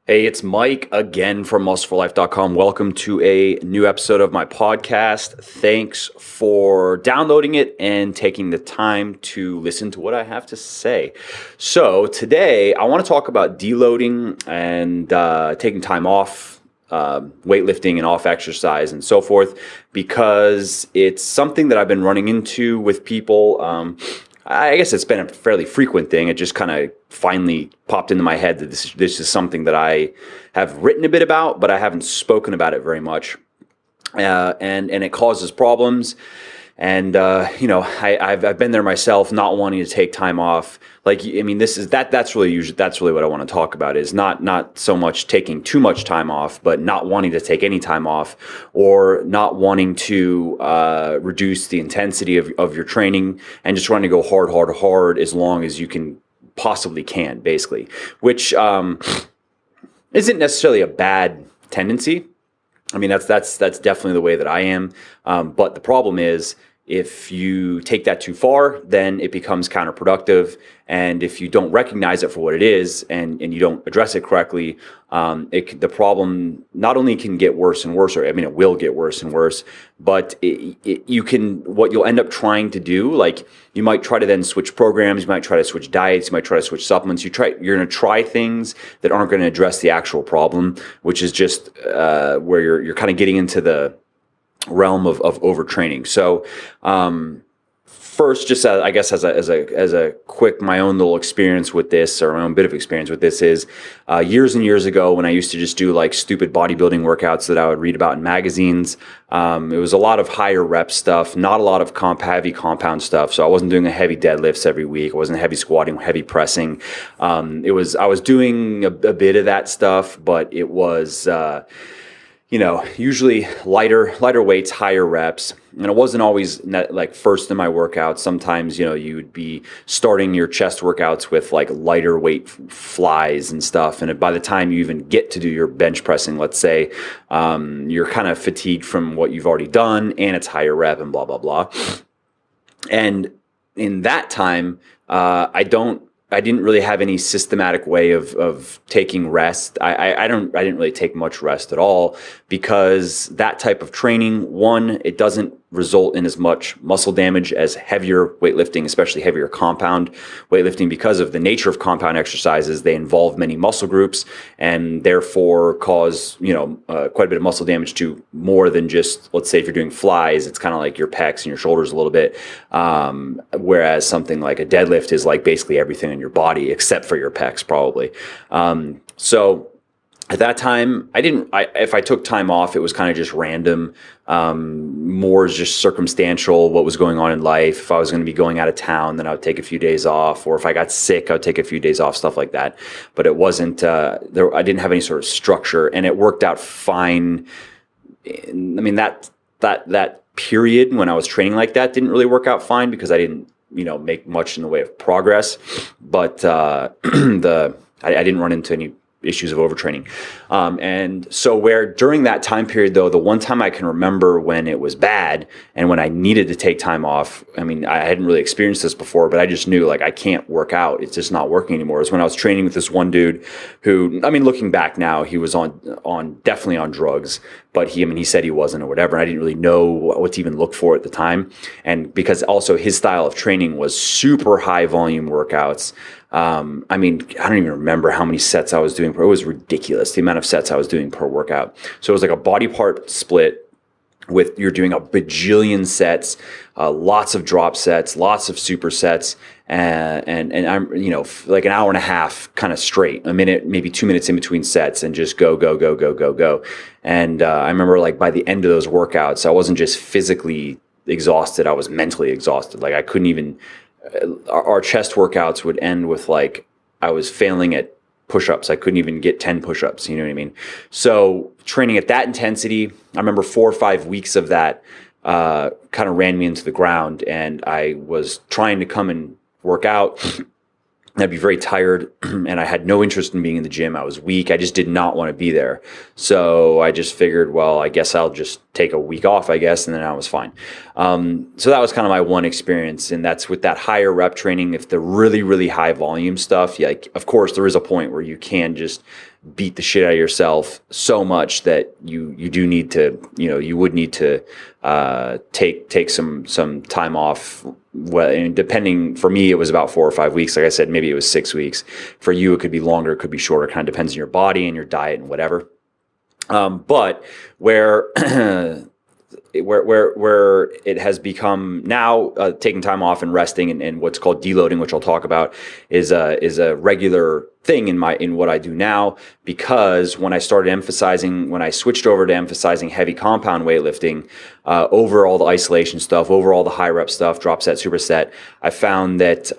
Hey, it's Mike again from muscleforlife.com. Welcome to a new episode of my podcast. Thanks for downloading it and taking the time to listen to what I have to say. So, today I want to talk about deloading and taking time off, weightlifting and off exercise and so forth, because it's something that I've been running into with people. I guess it's been a fairly frequent thing. It just kind of finally popped into my head that this is something that I have written a bit about, but I haven't spoken about it very much, and it causes problems. And I've been there myself, not wanting to take time off. Like, I mean, that's really what I want to talk about, is not so much taking too much time off, but not wanting to take any time off, or not wanting to reduce the intensity of your training and just trying to go hard as long as you possibly can, basically, which isn't necessarily a bad tendency. I mean, that's definitely the way that I am. But the problem is, if you take that too far, then it becomes counterproductive. And if you don't recognize it for what it is, and you don't address it correctly, the problem not only can get worse and worse, or I mean, it will get worse and worse, but what you'll end up trying to do, like, you might try to then switch programs, you might try to switch diets, you might try to switch supplements. You're going to try things that aren't going to address the actual problem, which is just where you're kind of getting into the realm of overtraining. So, first, just I guess as a quick, my own little experience with this, or my own bit of experience with this, is years and years ago, when I used to just do like stupid bodybuilding workouts that I would read about in magazines. It was a lot of higher rep stuff, not a lot of heavy compound stuff. So I wasn't doing a heavy deadlifts every week. I wasn't heavy squatting, heavy pressing. I was doing a bit of that stuff, but it was usually lighter weights, higher reps. And it wasn't always like first in my workouts. Sometimes, you would be starting your chest workouts with like lighter weight flies and stuff. And by the time you even get to do your bench pressing, let's say, you're kind of fatigued from what you've already done, and it's higher rep and blah, blah, blah. And in that time, I didn't really have any systematic way of taking rest. I didn't really take much rest at all, because that type of training, one, it doesn't result in as much muscle damage as heavier weightlifting, especially heavier compound weightlifting, because of the nature of compound exercises. They involve many muscle groups, and therefore cause quite a bit of muscle damage to more than just, let's say, if you're doing flies, it's kind of like your pecs and your shoulders a little bit, whereas something like a deadlift is like basically everything in your body except for your pecs, probably. So at that time, if I took time off, it was kind of just random, more just circumstantial, what was going on in life. If I was going to be going out of town, then I would take a few days off, or if I got sick, I would take a few days off, stuff like that. But it wasn't, I didn't have any sort of structure, and it worked out fine. I mean, that period when I was training like that didn't really work out fine, because I didn't, make much in the way of progress. But I didn't run into any issues of overtraining. And so where during that time period, though, the one time I can remember when it was bad and when I needed to take time off, I mean, I hadn't really experienced this before, but I just knew, like, I can't work out. It's just not working anymore. It was when I was training with this one dude who, I mean, looking back now, he was definitely on drugs, but he said he wasn't, or whatever. And I didn't really know what to even look for at the time. And because also his style of training was super high volume workouts. I mean, I don't even remember how many sets I was doing. It was ridiculous, the amount of sets I was doing per workout. So it was like a body part split with, you're doing a bajillion sets, lots of drop sets, lots of supersets, and I'm, like an hour and a half kind of straight, a minute, maybe 2 minutes in between sets, and just go. And I remember, like, by the end of those workouts, I wasn't just physically exhausted, I was mentally exhausted. Like, I couldn't even, our chest workouts would end with, like, I was failing at push-ups. I couldn't even get 10 push-ups, you know what I mean? So training at that intensity, I remember 4 or 5 weeks of that kind of ran me into the ground, and I was trying to come and work out. I'd be very tired, and I had no interest in being in the gym. I was weak. I just did not want to be there. So I just figured, well, I guess I'll just take a week off, I guess, and then I was fine. So that was kind of my one experience, and that's with that higher rep training. If the really, really high volume stuff, like, of course, there is a point where you can just beat the shit out of yourself so much that you do need to, you would need to take some time off. Well, and depending, for me, it was about 4 or 5 weeks. Like I said, maybe it was 6 weeks. For you, it could be longer, it could be shorter. Kind of depends on your body and your diet and whatever. But where where it has become now, taking time off and resting and what's called deloading, which I'll talk about, is a regular thing in what I do now, because when I switched over to emphasizing heavy compound weightlifting over all the isolation stuff, over all the high rep stuff, drop set, superset, I found that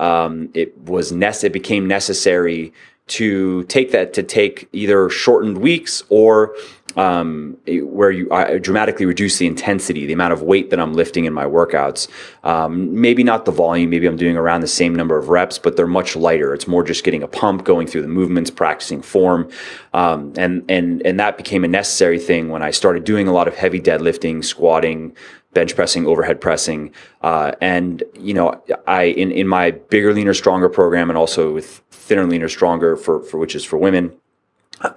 it became necessary to take either shortened weeks or where I dramatically reduce the intensity, the amount of weight that I'm lifting in my workouts. Maybe not the volume, maybe I'm doing around the same number of reps, but they're much lighter. It's more just getting a pump, going through the movements, practicing form. And that became a necessary thing when I started doing a lot of heavy deadlifting, squatting, bench pressing, overhead pressing. And in my Bigger, Leaner, Stronger program, and also with Thinner, Leaner, Stronger, for which is for women,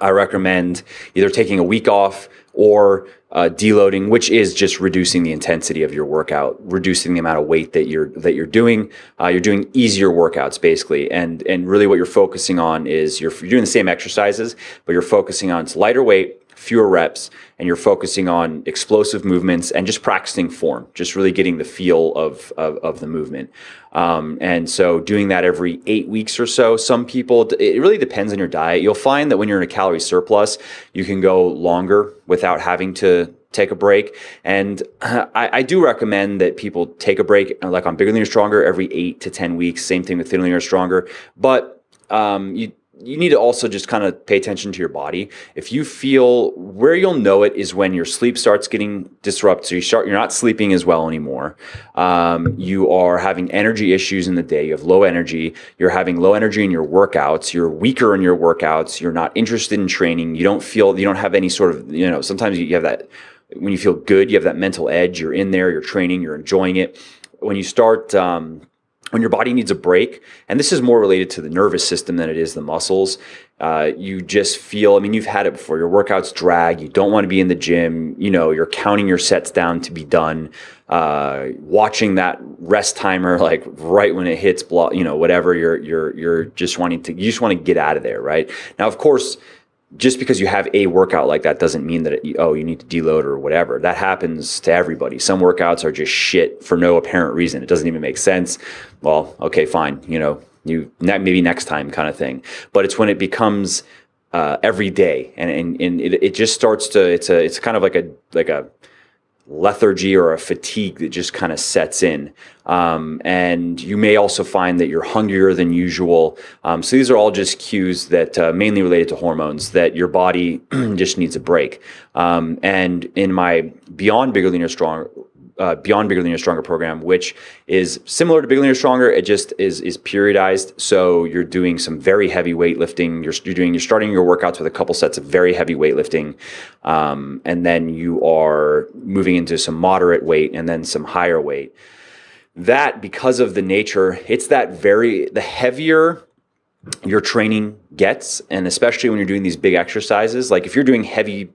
I recommend either taking a week off or deloading, which is just reducing the intensity of your workout, reducing the amount of weight that you're doing. You're doing easier workouts basically, and really what you're focusing on is you're doing the same exercises, but you're focusing on lighter weight, fewer reps, and you're focusing on explosive movements and just practicing form, just really getting the feel of the movement. And so doing that every 8 weeks or so. Some people, it really depends on your diet. You'll find that when you're in a calorie surplus, you can go longer without having to take a break. And I do recommend that people take a break, like on Bigger, Leaner, Stronger, every 8 to 10 weeks. Same thing with Thinner, Leaner, Stronger. But you need to also just kind of pay attention to your body. If you feel, where you'll know it is when your sleep starts getting disrupted. So you're not sleeping as well anymore. You are having energy issues in the day. You have low energy. You're having low energy in your workouts. You're weaker in your workouts. You're not interested in training. You don't have any sort of, sometimes you have that, when you feel good, you have that mental edge. You're in there, you're training, you're enjoying it. When you start, when your body needs a break, and this is more related to the nervous system than it is the muscles, you just feel, you've had it before, your workouts drag, you don't want to be in the gym, you're counting your sets down to be done, watching that rest timer, like right when it hits, whatever, you just want to get out of there, right? Now, of course, just because you have a workout like that doesn't mean that you need to deload or whatever. That happens to everybody. Some workouts are just shit for no apparent reason. It doesn't even make sense. Well, okay, fine. Maybe next time kind of thing. But it's when it becomes every day, and it just starts to. It's kind of like a lethargy or a fatigue that just kind of sets in. And you may also find that you're hungrier than usual. So these are all just cues that mainly related to hormones, that your body just needs a break. And in my Beyond Bigger, Leaner, Stronger program, which is similar to Bigger, Leaner, Stronger, it just is periodized. So you're doing some very heavy weightlifting. You're starting your workouts with a couple sets of very heavy weightlifting, and then you are moving into some moderate weight and then some higher weight. That, because of the nature, it's the heavier your training gets, and especially when you're doing these big exercises, like if you're doing heavy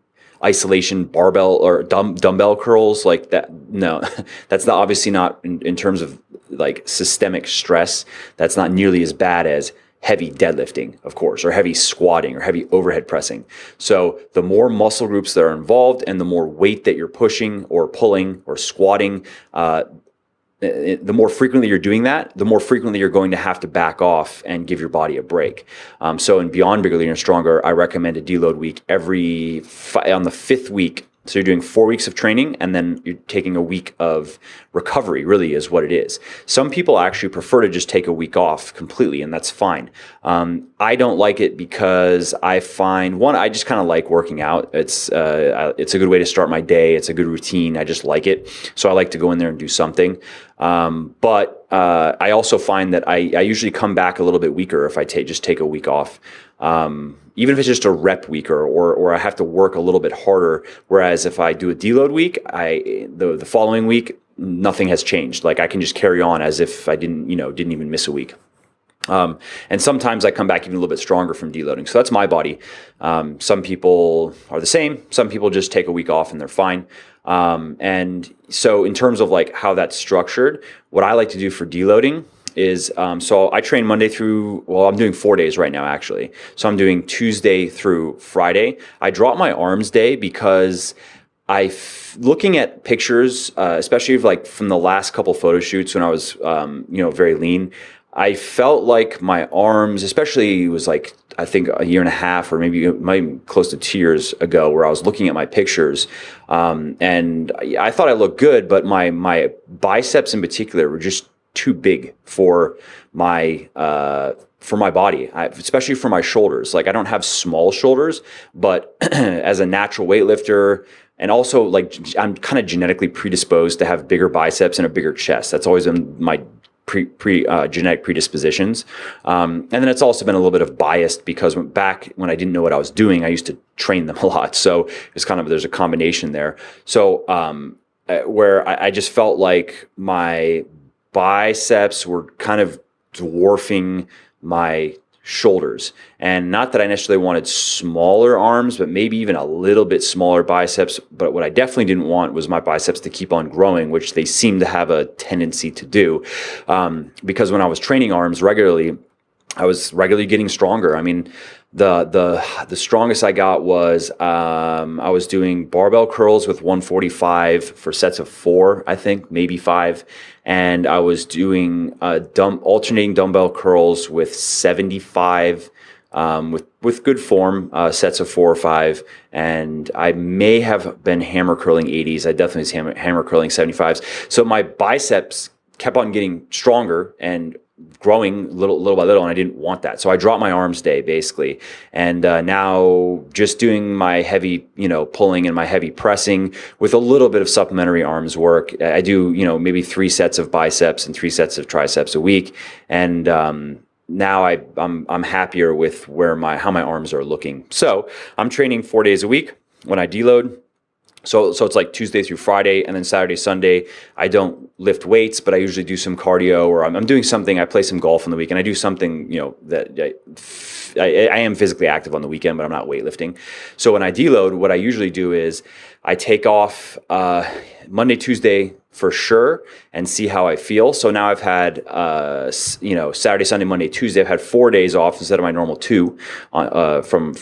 isolation barbell or dumbbell curls like that, no, that's obviously not in terms of like systemic stress. That's not nearly as bad as heavy deadlifting, of course, or heavy squatting or heavy overhead pressing. So the more muscle groups that are involved and the more weight that you're pushing or pulling or squatting, the more frequently you're doing that, the more frequently you're going to have to back off and give your body a break. So in Beyond Bigger, Leaner, Stronger, I recommend a deload week on the 5th week. So you're doing 4 weeks of training and then you're taking a week of recovery, really is what it is. Some people actually prefer to just take a week off completely, and that's fine. I don't like it because I find, I just kind of like working out. It's a good way to start my day. It's a good routine. I just like it. So I like to go in there and do something. But I also find that I usually come back a little bit weaker if I just take a week off. Even if it's just a rep week or I have to work a little bit harder. Whereas if I do a deload week, the following week, nothing has changed. Like I can just carry on as if I didn't even miss a week. And sometimes I come back even a little bit stronger from deloading. So that's my body. Some people are the same. Some people just take a week off and they're fine. And so in terms of like how that's structured, what I like to do for deloading is, so I train Monday through, well, I'm doing 4 days right now, actually. So I'm doing Tuesday through Friday. I drop my arms day because looking at pictures, especially like from the last couple photo shoots when I was, very lean, I felt like my arms, especially it was like, I think a year and a half or maybe close to 2 years ago, where I was looking at my pictures, and I thought I looked good, but my biceps in particular were just too big for my body, especially for my shoulders. Like I don't have small shoulders, but as a natural weightlifter, and also like I'm kind of genetically predisposed to have bigger biceps and a bigger chest. That's always been my genetic predispositions. And then it's also been a little bit of biased because back when I didn't know what I was doing, I used to train them a lot. So it's kind of, there's a combination there. So where I just felt like my biceps were kind of dwarfing my shoulders. And not that I necessarily wanted smaller arms, but maybe even a little bit smaller biceps. But what I definitely didn't want was my biceps to keep on growing, which they seem to have a tendency to do. Because when I was training arms regularly, I was regularly getting stronger. I mean, the strongest I got was I was doing barbell curls with 145 for sets of 4, I think, maybe 5, and I was doing alternating dumbbell curls with 75 with good form, sets of 4 or 5, and I may have been hammer curling 80s. I definitely was hammer curling 75s. So my biceps kept on getting stronger and growing little by little, and I didn't want that. So I dropped my arms day basically, and now just doing my heavy, pulling and my heavy pressing with a little bit of supplementary arms work. I do, maybe 3 sets of biceps and 3 sets of triceps a week, and now I'm happier with how my arms are looking. So I'm training 4 days a week when I deload. So it's like Tuesday through Friday, and then Saturday, Sunday, I don't lift weights, but I usually do some cardio, or I'm doing something. I play some golf on the weekend. I do something, that I am physically active on the weekend, but I'm not weightlifting. So when I deload, what I usually do is I take off Monday, Tuesday for sure, and see how I feel. So now I've had, Saturday, Sunday, Monday, Tuesday, I've had 4 days off instead of my normal 2 from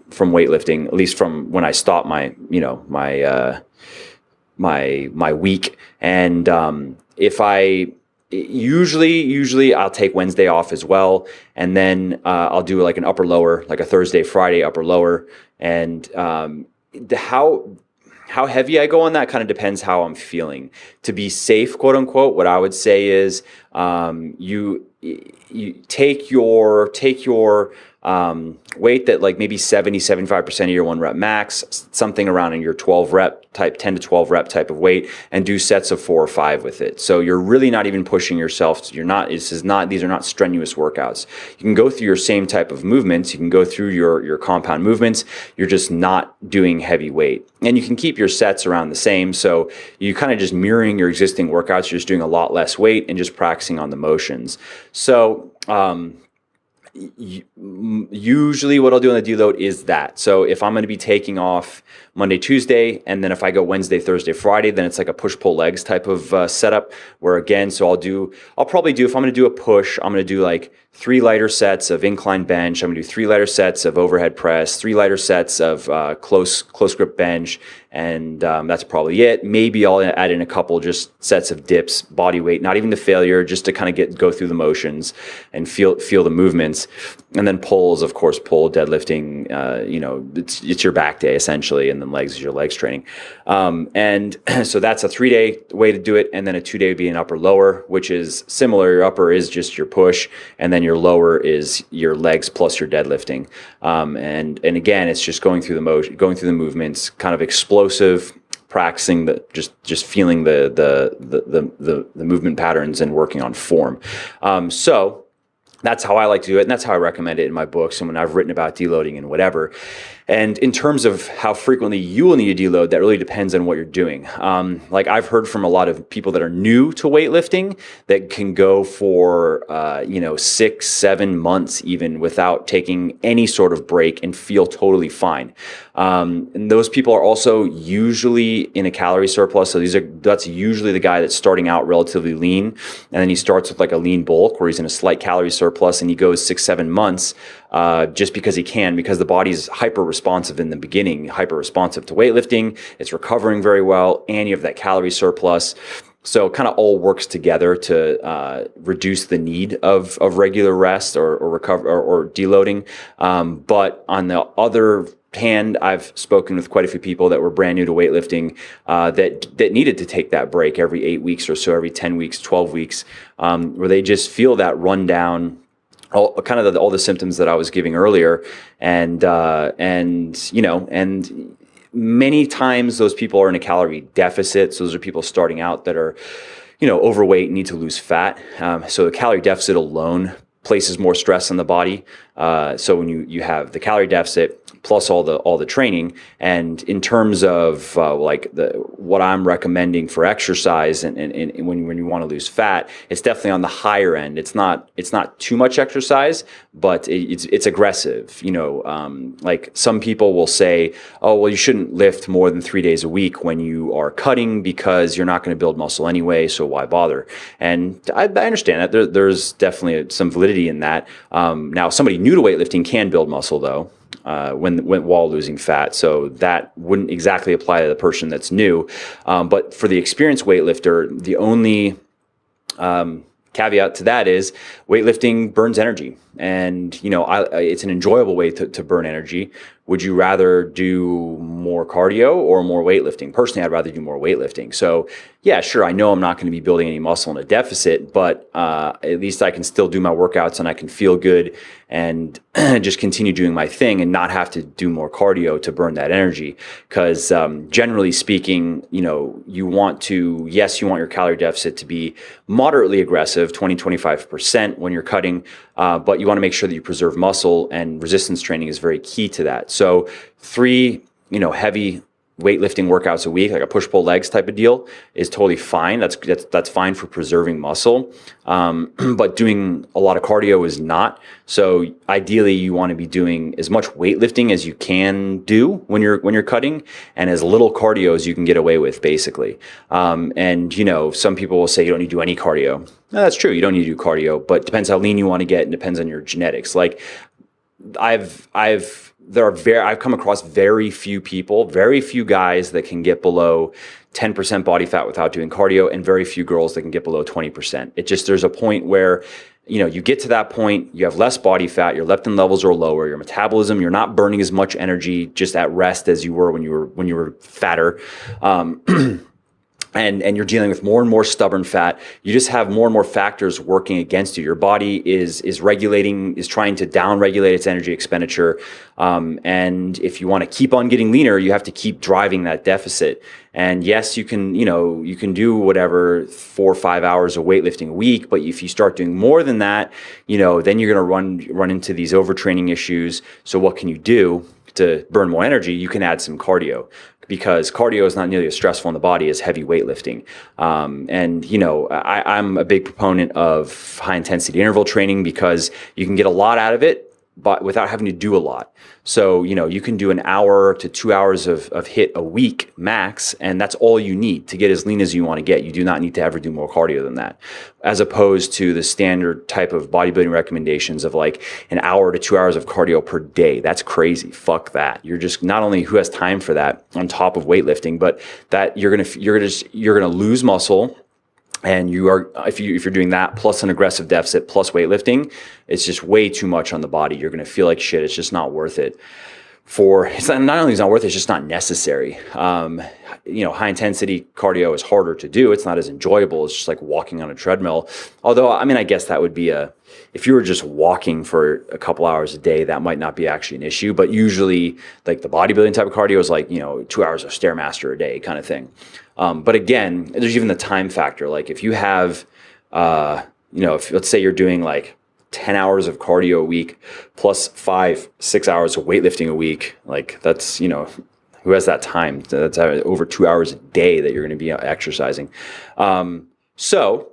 weightlifting, at least from when I stopped my week. And if I usually I'll take Wednesday off as well, and then I'll do like an upper lower, like a Thursday, Friday upper lower, and how heavy I go on that kind of depends how I'm feeling. To be safe, quote unquote, what I would say is you take your weight that like maybe 70-75% of your 1 rep max, something around in your 12 rep type, 10 to 12 rep type of weight, and do sets of 4 or 5 with it. So you're really not even pushing yourself. These are not strenuous workouts. You can go through your same type of movements. You can go through your compound movements. You're just not doing heavy weight, and you can keep your sets around the same. So you kind of just mirroring your existing workouts. You're just doing a lot less weight and just practicing on the motions. So, usually what I'll do on the deload is that. So if I'm going to be taking off Monday, Tuesday, and then if I go Wednesday, Thursday, Friday, then it's like a push-pull legs type of setup, where again, so I'll probably do, if I'm going to do a push, I'm going to do like 3 lighter sets of incline bench. I'm going to do 3 lighter sets of overhead press, 3 lighter sets of close grip bench, and that's probably it. Maybe I'll add in a couple just sets of dips, body weight, not even the failure, just to kind of go through the motions and feel the movements. And then pulls, of course, deadlifting, it's your back day essentially, and then legs is your legs training. And so that's a 3-day way to do it. And then a 2-day would be an upper lower, which is similar. Your upper is just your push, and then your lower is your legs plus your deadlifting. And again, it's just going through the motion, going through the movements, kind of explosive, practicing just feeling the movement patterns and working on form. So that's how I like to do it, and that's how I recommend it in my books and when I've written about deloading and whatever. And in terms of how frequently you will need to deload, that really depends on what you're doing. Like I've heard from a lot of people that are new to weightlifting that can go for 6-7 months even without taking any sort of break and feel totally fine. And those people are also usually in a calorie surplus. So that's usually the guy that's starting out relatively lean, and then he starts with like a lean bulk where he's in a slight calorie surplus, and he goes 6-7 months just because he can, because the body's hyper responsive in the beginning, hyper responsive to weightlifting. It's recovering very well, and you have that calorie surplus. So it kind of all works together to reduce the need of regular rest or recover or deloading. But on the other hand, I've spoken with quite a few people that were brand new to weightlifting that needed to take that break every 8 weeks or so, every 10 weeks, 12 weeks, where they just feel that rundown, all the symptoms that I was giving earlier, and many times those people are in a calorie deficit. So those are people starting out that are, overweight and need to lose fat. So the calorie deficit alone places more stress on the body. So when you have the calorie deficit plus all the training, and in terms of what I'm recommending for exercise and when you want to lose fat, it's definitely on the higher end. It's not too much exercise, but it's aggressive. Like some people will say, oh, well, you shouldn't lift more than 3 days a week when you are cutting because you're not going to build muscle anyway, so why bother? And I understand that there's definitely some validity in that. Now, somebody new to weightlifting can build muscle though, while losing fat. So that wouldn't exactly apply to the person that's new. But for the experienced weightlifter, the only caveat to that is weightlifting burns energy. And, it's an enjoyable way to burn energy. Would you rather do more cardio or more weightlifting? Personally, I'd rather do more weightlifting. So yeah, sure, I know I'm not going to be building any muscle in a deficit, but at least I can still do my workouts and I can feel good and just continue doing my thing and not have to do more cardio to burn that energy. Because generally speaking, you want your calorie deficit to be moderately aggressive, 20-25% when you're cutting, but you want to make sure that you preserve muscle, and resistance training is very key to that. So 3, heavy weightlifting workouts a week, like a push-pull legs type of deal, is totally fine. That's fine for preserving muscle. But doing a lot of cardio is not. So ideally, you want to be doing as much weightlifting as you can do when you're cutting, and as little cardio as you can get away with, basically. And some people will say you don't need to do any cardio. No, that's true. You don't need to do cardio, but it depends how lean you want to get, and depends on your genetics. Like I've come across very few guys that can get below 10% body fat without doing cardio, and very few girls that can get below 20%. There's a point where, you get to that point, you have less body fat, your leptin levels are lower, your metabolism, you're not burning as much energy just at rest as you were when you were fatter. And you're dealing with more and more stubborn fat. You just have more and more factors working against you. Your body is trying to down-regulate its energy expenditure. And if you want to keep on getting leaner, you have to keep driving that deficit. And yes, you can do whatever 4 or 5 hours of weightlifting a week, but if you start doing more than that, then you're going to run into these overtraining issues. So what can you do to burn more energy? You can add some cardio, because cardio is not nearly as stressful on the body as heavy weightlifting. I'm a big proponent of high intensity interval training, because you can get a lot out of it, but without having to do a lot. So, you can do 1 hour to 2 hours of HIIT a week max, and that's all you need to get as lean as you want to get. You do not need to ever do more cardio than that, as opposed to the standard type of bodybuilding recommendations of like 1 hour to 2 hours of cardio per day. That's crazy. Fuck that. You're just, not only who has time for that on top of weightlifting, but that you're gonna lose muscle. And if you're doing that plus an aggressive deficit plus weightlifting, it's just way too much on the body. You're going to feel like shit. It's just not worth it. Not only is it not worth it, it's just not necessary. High intensity cardio is harder to do. It's not as enjoyable. It's just like walking on a treadmill. Although, I guess that would be if you were just walking for a couple hours a day, that might not be actually an issue. But usually, like the bodybuilding type of cardio is like, 2 hours of Stairmaster a day kind of thing. But again, there's even the time factor. Like if you have, if let's say you're doing like 10 hours of cardio a week plus 5-6 hours of weightlifting a week. Like that's, who has that time? That's over 2 hours a day that you're going to be exercising. So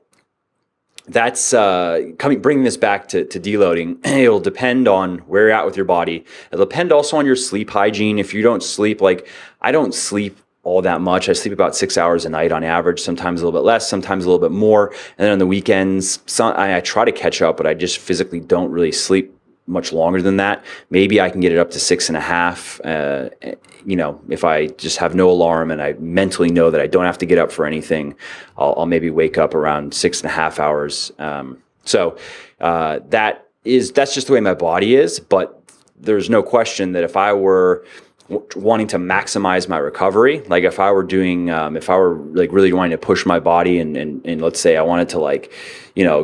that's bringing this back to deloading. It'll depend on where you're at with your body. It'll depend also on your sleep hygiene. If you don't sleep, like I don't sleep all that much. I sleep about 6 hours a night on average, sometimes a little bit less, sometimes a little bit more. And then on the weekends, I try to catch up, but I just physically don't really sleep much longer than that. Maybe I can get it up to 6.5. If I just have no alarm and I mentally know that I don't have to get up for anything, I'll maybe wake up around 6.5 hours. That's just the way my body is. But there's no question that if I were wanting to maximize my recovery, like if I were like really wanting to push my body and let's say I wanted to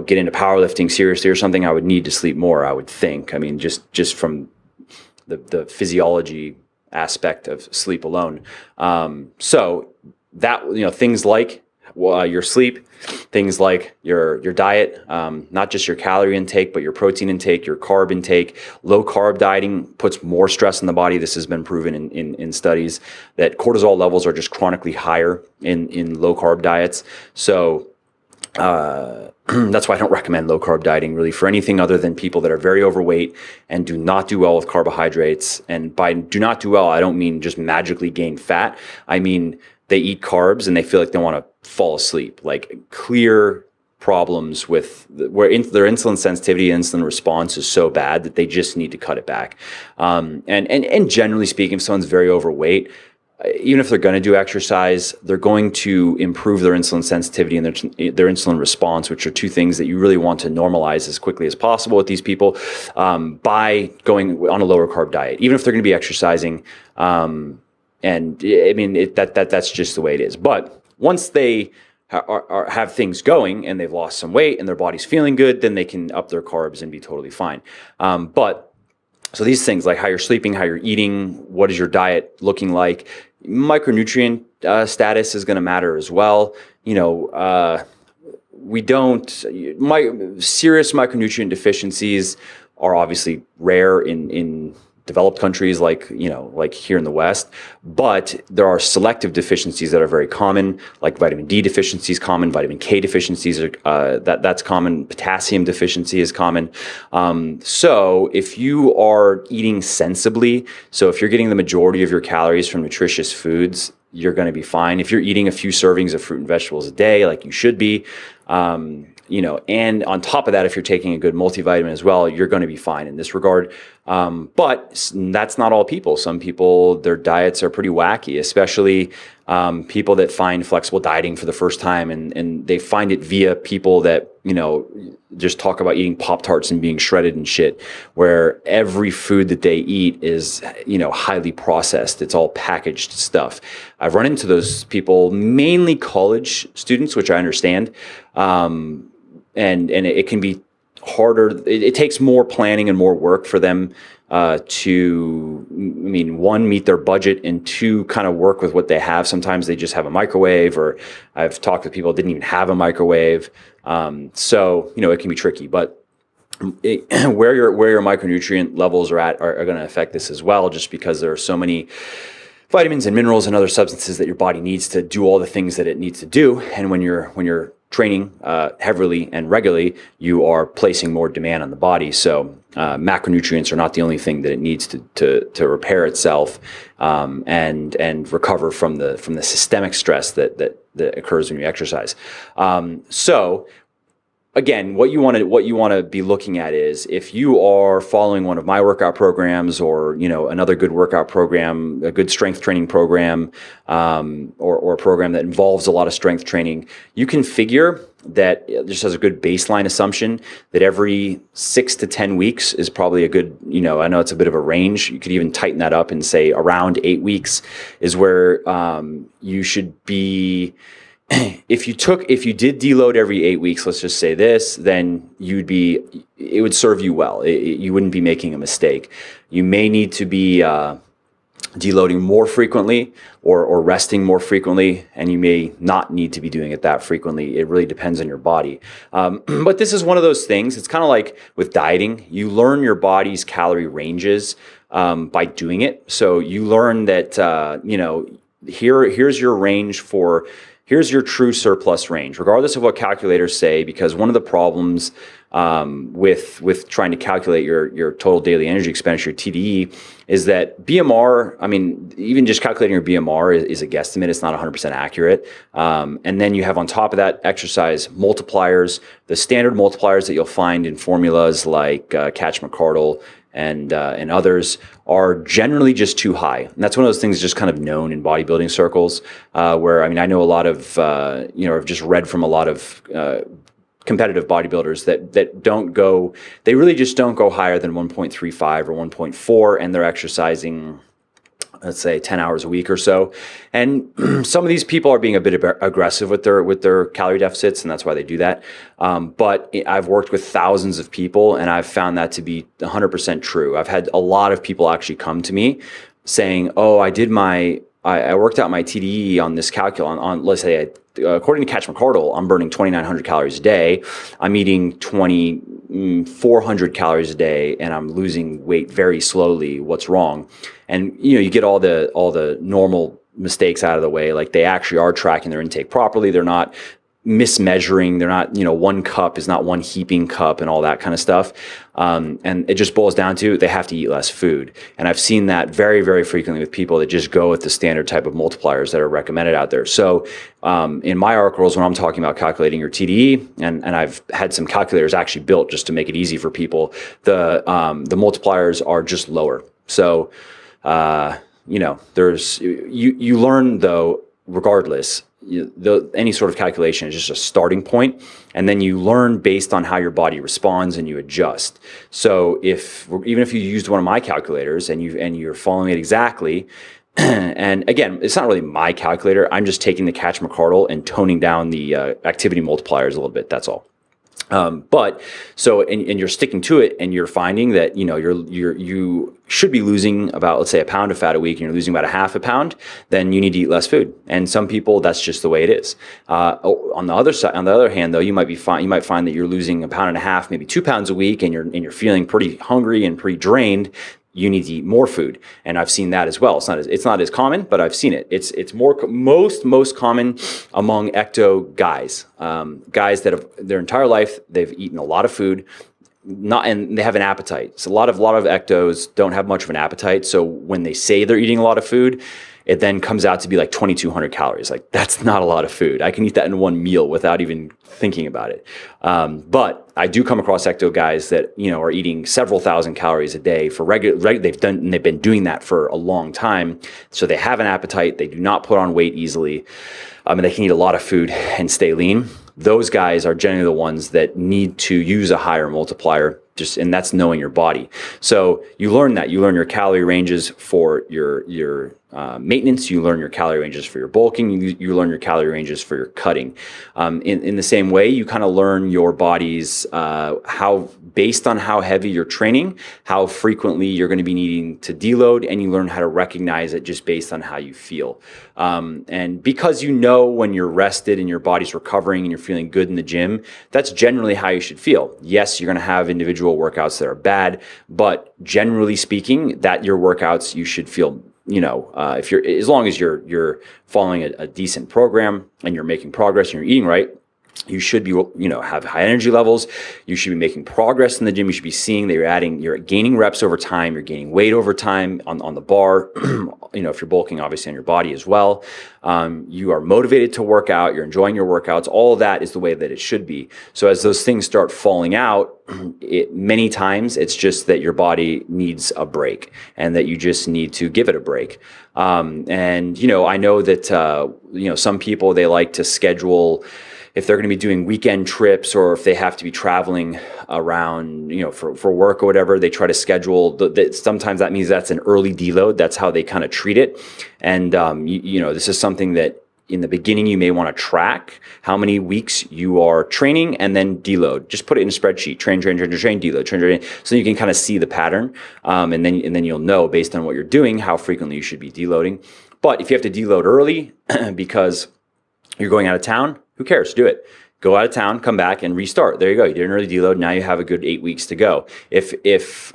get into powerlifting seriously or something, I would need to sleep more, I would think. I mean, just from the physiology aspect of sleep alone. So that, things like your sleep, things like your diet, not just your calorie intake, but your protein intake, your carb intake. Low carb dieting puts more stress on the body. This has been proven in studies that cortisol levels are just chronically higher in low carb diets. So that's why I don't recommend low carb dieting really for anything other than people that are very overweight and do not do well with carbohydrates. And by do not do well, I don't mean just magically gain fat. I mean, they eat carbs and they feel like they want to fall asleep, like clear problems with their insulin sensitivity and insulin response is so bad that they just need to cut it back. And generally speaking, if someone's very overweight, even if they're going to do exercise, they're going to improve their insulin sensitivity and their insulin response, which are two things that you really want to normalize as quickly as possible with these people, by going on a lower carb diet, even if they're going to be exercising. And I mean, that's just the way it is. But once they have things going and they've lost some weight and their body's feeling good, then they can up their carbs and be totally fine. So these things like how you're sleeping, how you're eating, what is your diet looking like, micronutrient status is going to matter as well. Serious micronutrient deficiencies are obviously rare in developed countries like here in the West, but there are selective deficiencies that are very common, like vitamin D deficiency is common, vitamin K deficiencies that's common, potassium deficiency is common. So if you are eating sensibly, so if you're getting the majority of your calories from nutritious foods, you're going to be fine. If you're eating a few servings of fruit and vegetables a day, like you should be, and on top of that, if you're taking a good multivitamin as well, you're going to be fine in this regard. But that's not all people. Some people, their diets are pretty wacky, especially people that find flexible dieting for the first time, and they find it via people that, just talk about eating Pop-Tarts and being shredded and shit, where every food that they eat is, highly processed. It's all packaged stuff. I've run into those people, mainly college students, which I understand. And it can be harder. It takes more planning and more work for them to, one, meet their budget, and two, kind of work with what they have. Sometimes they just have a microwave, or I've talked to people that didn't even have a microwave. So it can be tricky, but where your micronutrient levels are at are going to affect this as well, just because there are so many vitamins and minerals and other substances that your body needs to do all the things that it needs to do. And when you're training heavily and regularly, you are placing more demand on the body. So macronutrients are not the only thing that it needs to repair itself and recover from the systemic stress that occurs when you exercise. So again, what you want to be looking at is, if you are following one of my workout programs, or another good workout program, a good strength training program, or a program that involves a lot of strength training, you can figure that, just as a good baseline assumption, that every 6 to 10 weeks is probably a good, I know it's a bit of a range. You could even tighten that up and say around 8 weeks is where you should be. If you did deload every 8 weeks, let's just say this, then it would serve you well. You wouldn't be making a mistake. You may need to be deloading more frequently or resting more frequently, and you may not need to be doing it that frequently. It really depends on your body. But this is one of those things. It's kind of like with dieting. You learn your body's calorie ranges by doing it. So you learn that, here's your range for, here's your true surplus range, regardless of what calculators say, because one of the problems with trying to calculate your total daily energy expenditure, TDE, is that BMR, I mean, even just calculating your BMR is a guesstimate. It's not 100% accurate. And then you have on top of that exercise multipliers, the standard multipliers that you'll find in formulas like Catch-McCardle and others are generally just too high. And that's one of those things just kind of known in bodybuilding circles, where, I mean, I know a lot of, I've just read from a lot of competitive bodybuilders that don't go, they really just don't go higher than 1.35 or 1.4, and they're exercising, let's say 10 hours a week or so. And some of these people are being a bit aggressive with their calorie deficits, and that's why they do that. But I've worked with thousands of people, and I've found that to be 100% true. I've had a lot of people actually come to me saying, oh, I worked out my TDE on this calculator on let's say, according to Catch-McCardle, I'm burning 2,900 calories a day. I'm eating 2,400 calories a day, and I'm losing weight very slowly. What's wrong? And you get all the normal mistakes out of the way. Like, they actually are tracking their intake properly. They're not mismeasuring. They're not, one cup is not one heaping cup and all that kind of stuff. And it just boils down to they have to eat less food. And I've seen that very, very frequently with people that just go with the standard type of multipliers that are recommended out there. So in my articles, when I'm talking about calculating your TDE, and I've had some calculators actually built just to make it easy for people, the multipliers are just lower. So, there's, you learn though, regardless, any sort of calculation is just a starting point, and then you learn based on how your body responds and you adjust. So even if you used one of my calculators and you're following it exactly, and again, it's not really my calculator. I'm just taking the Catch-McCardle and toning down the activity multipliers a little bit. That's all. But so, and you're sticking to it, and you're finding that, you should be losing about, let's say, a pound of fat a week, and you're losing about a half a pound, then you need to eat less food. And some people, that's just the way it is. On the other hand, though, you might find that you're losing a pound and a half, maybe 2 pounds a week, and you're feeling pretty hungry and pretty drained. You need to eat more food, and I've seen that as well. It's not as common, but I've seen it. It's most common among ecto guys, guys that have their entire life they've eaten a lot of food, and they have an appetite. So a lot of ectos don't have much of an appetite. So when they say they're eating a lot of food, it then comes out to be like 2,200 calories. Like, that's not a lot of food. I can eat that in one meal without even thinking about it. But I do come across ecto guys that, are eating several thousand calories a day for they've been doing that for a long time. So they have an appetite. They do not put on weight easily. And they can eat a lot of food and stay lean. Those guys are generally the ones that need to use a higher multiplier, and that's knowing your body. So you learn your calorie ranges for your maintenance. You learn your calorie ranges for your bulking. You learn your calorie ranges for your cutting. In the same way, you kind of learn your body's based on how heavy you're training, how frequently you're going to be needing to deload, and you learn how to recognize it just based on how you feel. And because when you're rested and your body's recovering and you're feeling good in the gym, that's generally how you should feel. Yes, you're going to have individual workouts that are bad, but generally speaking, that your workouts, you should feel, as long as you're following a decent program and you're making progress and you're eating right, you should be, have high energy levels. You should be making progress in the gym. You should be seeing that you're gaining reps over time. You're gaining weight over time on the bar. If you're bulking, obviously on your body as well. You are motivated to work out. You're enjoying your workouts. All of that is the way that it should be. So as those things start falling out, many times it's just that your body needs a break, and that you just need to give it a break. I know that some people, they like to schedule, if they're going to be doing weekend trips, or if they have to be traveling around, for work or whatever, they try to schedule sometimes that means that's an early deload. That's how they kind of treat it. And, this is something that in the beginning, you may want to track how many weeks you are training and then deload. Just put it in a spreadsheet, train, deload, train, so you can kind of see the pattern. And then you'll know based on what you're doing, how frequently you should be deloading. But if you have to deload early because you're going out of town, who cares? Do it. Go out of town, come back, and restart. There you go. You did an early deload. Now you have a good 8 weeks to go. If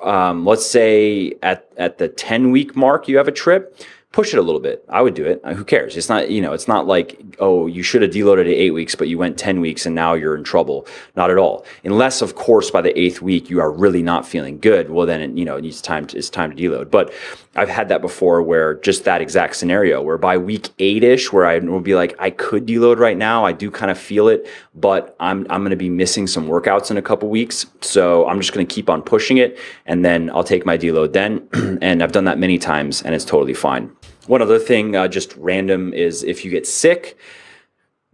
let's say at the 10-week mark you have a trip, push it a little bit. I would do it. Who cares? It's not, it's not like, oh, you should have deloaded at 8 weeks, but you went 10 weeks and now you're in trouble. Not at all. Unless, of course, by the 8th week you are really not feeling good. Well, then it's time to deload. But I've had that before, where just that exact scenario, where by week 8-ish, where I will be like, I could deload right now. I do kind of feel it, but I'm going to be missing some workouts in a couple weeks. So I'm just going to keep on pushing it, and then I'll take my deload then. And I've done that many times, and it's totally fine. One other thing, just random, is if you get sick,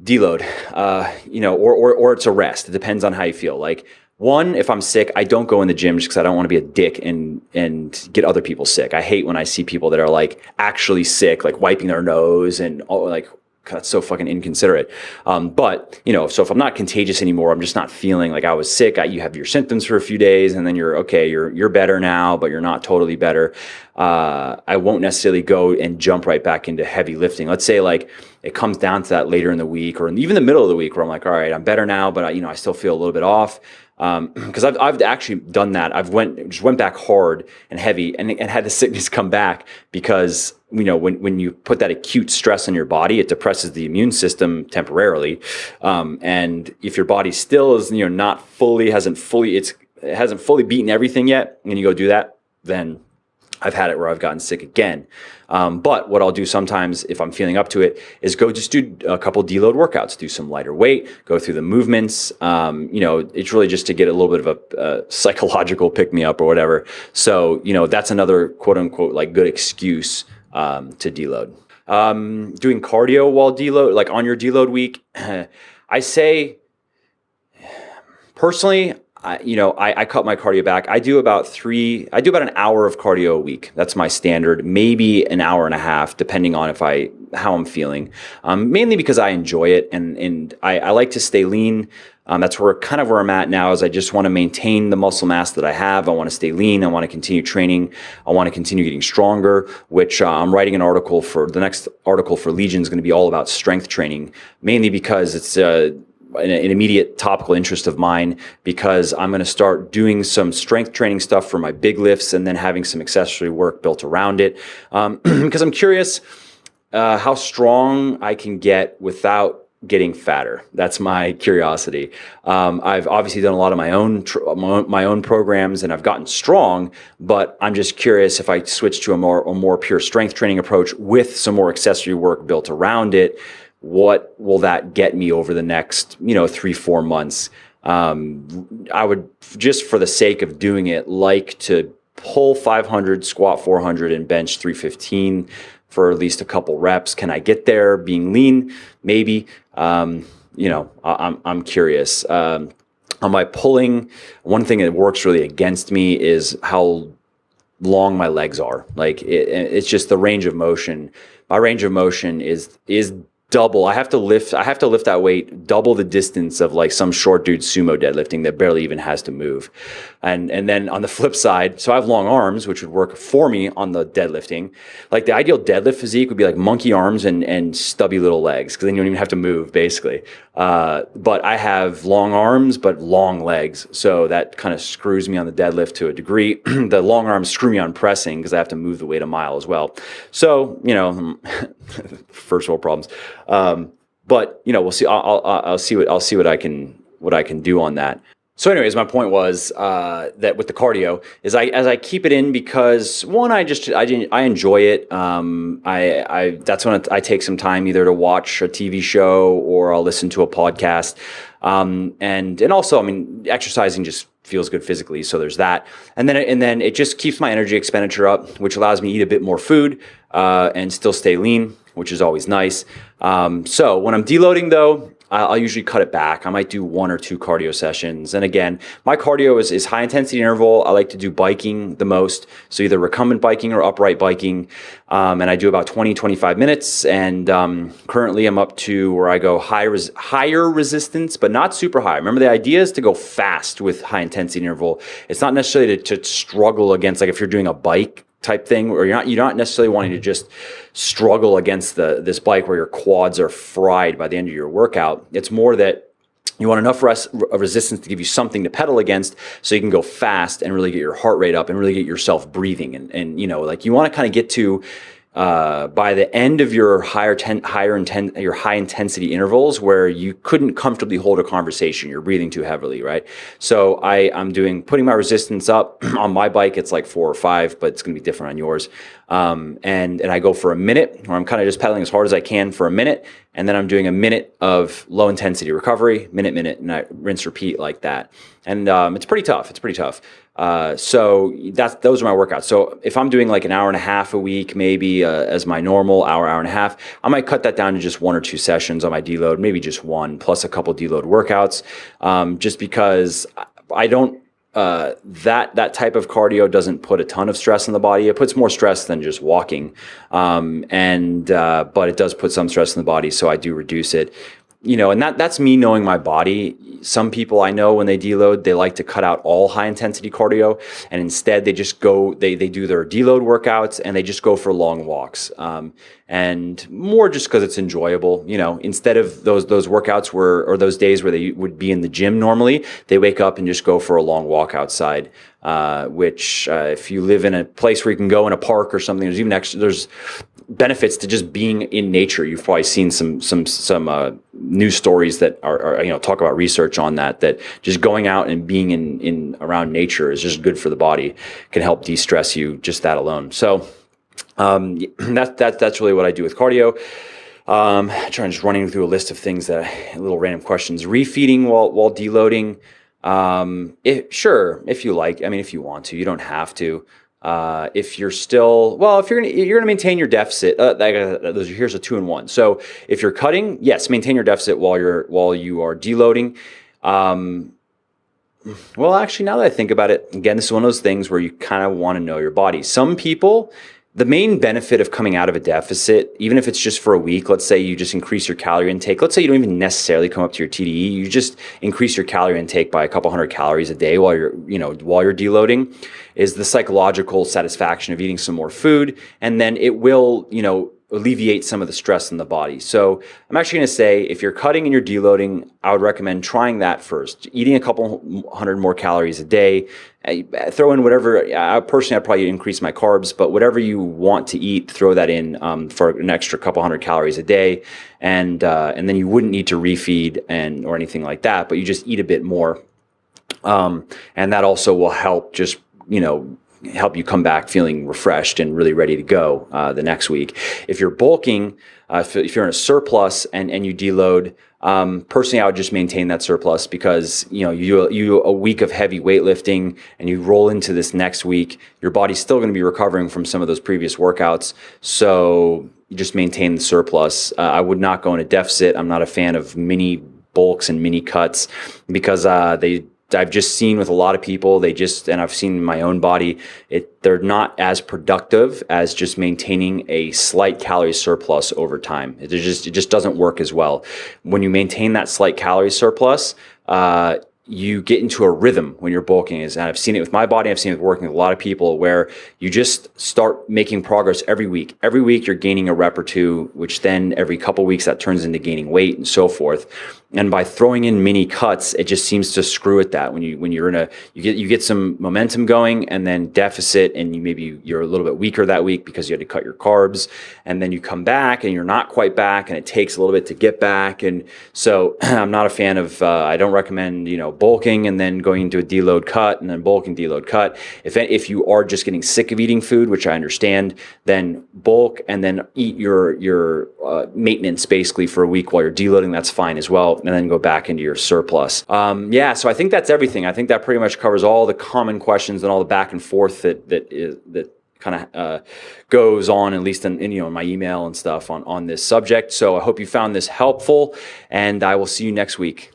deload, or it's a rest. It depends on how you feel. Like, one, if I'm sick, I don't go in the gym just because I don't want to be a dick and get other people sick. I hate when I see people that are like actually sick, like wiping their nose and like, that's so fucking inconsiderate. But so if I'm not contagious anymore, I'm just not feeling like I was sick. You have your symptoms for a few days, and then you're better now, but you're not totally better. I won't necessarily go and jump right back into heavy lifting. Let's say like it comes down to that later in the week, or even the middle of the week, where I'm like, all right, I'm better now, but I still feel a little bit off. Because I've actually done that. Just went back hard and heavy, and had the sickness come back, because when you put that acute stress on your body, it depresses the immune system temporarily, and if your body still is hasn't fully beaten everything yet, and you go do that, then I've had it where I've gotten sick again. But what I'll do sometimes, if I'm feeling up to it, is go just do a couple deload workouts, do some lighter weight, go through the movements. It's really just to get a little bit of a psychological pick me up or whatever. So, that's another quote unquote like good excuse to deload. Doing cardio while deload, like on your deload week, I say personally, I cut my cardio back. I do about an hour of cardio a week. That's my standard, maybe an hour and a half, depending on how I'm feeling. Mainly because I enjoy it, and I like to stay lean. That's where I'm at now, is I just want to maintain the muscle mass that I have. I want to stay lean. I want to continue training. I want to continue getting stronger, which I'm writing an article for. The next article for Legion is going to be all about strength training, mainly because it's an immediate topical interest of mine, because I'm going to start doing some strength training stuff for my big lifts, and then having some accessory work built around it, because I'm curious how strong I can get without getting fatter. That's my curiosity. I've obviously done a lot of my own programs, and I've gotten strong, but I'm just curious if I switch to a more pure strength training approach with some more accessory work built around it, what will that get me over the next 3-4 months? I would, just for the sake of doing it, like to pull 500, squat 400, and bench 315 for at least a couple reps. Can I get there being lean? Maybe. I'm curious. On my pulling, one thing that works really against me is how long my legs are. Like it's just the range of motion. My range of motion is double. I have to lift that weight double the distance of like some short dude sumo deadlifting that barely even has to move. And then on the flip side, so I have long arms, which would work for me on the deadlifting. Like the ideal deadlift physique would be like monkey arms and stubby little legs, because then you don't even have to move, basically. But I have long arms but long legs, so that kind of screws me on the deadlift to a degree. The long arms screw me on pressing, because I have to move the weight a mile as well. So first world problems. But we'll see. I'll see what I can do on that. So anyways, my point was that with the cardio is as I keep it in, because one, I enjoy it. That's when I take some time either to watch a TV show or I'll listen to a podcast. And also, exercising just feels good physically. So there's that. And then it just keeps my energy expenditure up, which allows me to eat a bit more food, and still stay lean, which is always nice. So when I'm deloading though, I'll usually cut it back. I might do 1 or 2 cardio sessions. And again, my cardio is high intensity interval. I like to do biking the most. So either recumbent biking or upright biking. And I do about 20, 25 minutes. And currently I'm up to where I go higher resistance, but not super high. Remember, the idea is to go fast with high intensity interval. It's not necessarily to struggle against, like if you're doing a bike type thing, or you're not necessarily wanting to just struggle against this bike where your quads are fried by the end of your workout. It's more that you want enough resistance to give you something to pedal against, so you can go fast and really get your heart rate up and really get yourself breathing. And you know, like you want to kind of get to by the end of your high intensity intervals where you couldn't comfortably hold a conversation, you're breathing too heavily, right? So I'm putting my resistance up on my bike. It's like 4 or 5, but it's going to be different on yours. And I go for a minute, where I'm kind of just pedaling as hard as I can for a minute, and then I'm doing a minute of low intensity recovery, minute, and I rinse, repeat like that. And it's pretty tough. So those are my workouts. So if I'm doing like an hour and a half a week, maybe as my normal hour and a half, I might cut that down to just 1 or 2 sessions on my deload, maybe just 1 plus a couple deload workouts, just because I don't. That type of cardio doesn't put a ton of stress on the body. It puts more stress than just walking, but it does put some stress in the body, so I do reduce it. You know, and that's me knowing my body. Some people I know, when they deload, they like to cut out all high intensity cardio, and instead they just go, they do their deload workouts and they just go for long walks. And more just because it's enjoyable, you know, instead of those workouts or those days where they would be in the gym normally, they wake up and just go for a long walk outside. Which if you live in a place where you can go in a park or something, there's benefits to just being in nature. You've probably seen some news stories that are talk about research on that just going out and being in around nature is just good for the body, can help de-stress you, just that alone. So that's really what I do with cardio. Trying just running through a list of things little random questions. Refeeding while deloading. If you like, I mean, if you want to, you don't have to. If you're gonna maintain your deficit, here's a 2-in-1. So if you're cutting, yes, maintain your deficit while you are deloading. Well, actually, now that I think about it, again, this is one of those things where you kind of want to know your body. Some people, the main benefit of coming out of a deficit, even if it's just for a week, let's say you just increase your calorie intake. Let's say you don't even necessarily come up to your TDE. You just increase your calorie intake by a couple hundred calories a day while you're deloading, is the psychological satisfaction of eating some more food. And then it will, alleviate some of the stress in the body. So I'm actually going to say, if you're cutting and you're deloading, I would recommend trying that first. Eating a couple hundred more calories a day. Throw in whatever. I'd probably increase my carbs, but whatever you want to eat, throw that in for an extra couple hundred calories a day, and then you wouldn't need to refeed or anything like that. But you just eat a bit more, and that also will help just help you come back feeling refreshed and really ready to go the next week. If you're bulking, if you're in a surplus and you deload, personally, I would just maintain that surplus, because you do a week of heavy weightlifting and you roll into this next week, your body's still going to be recovering from some of those previous workouts. So you just maintain the surplus. I would not go in a deficit. I'm not a fan of mini bulks and mini cuts, because I've just seen with a lot of people, and I've seen in my own body, they're not as productive as just maintaining a slight calorie surplus over time. It just doesn't work as well. When you maintain that slight calorie surplus, you get into a rhythm when you're bulking. And I've seen it with my body. I've seen it working with a lot of people, where you just start making progress every week. Every week you're gaining a rep or two, which then every couple weeks that turns into gaining weight and so forth. And by throwing in mini cuts, it just seems to screw at that. When you get some momentum going, and then deficit, and you're a little bit weaker that week because you had to cut your carbs, and then you come back and you're not quite back, and it takes a little bit to get back. And so I'm not a fan of. I don't recommend bulking and then going into a deload cut and then bulking deload cut. If you are just getting sick of eating food, which I understand, then bulk and then eat your maintenance basically for a week while you're deloading. That's fine as well. And then go back into your surplus. So I think that's everything. I think that pretty much covers all the common questions and all the back and forth that kind of goes on, at least in you know, in my email and stuff on this subject. So I hope you found this helpful, and I will see you next week.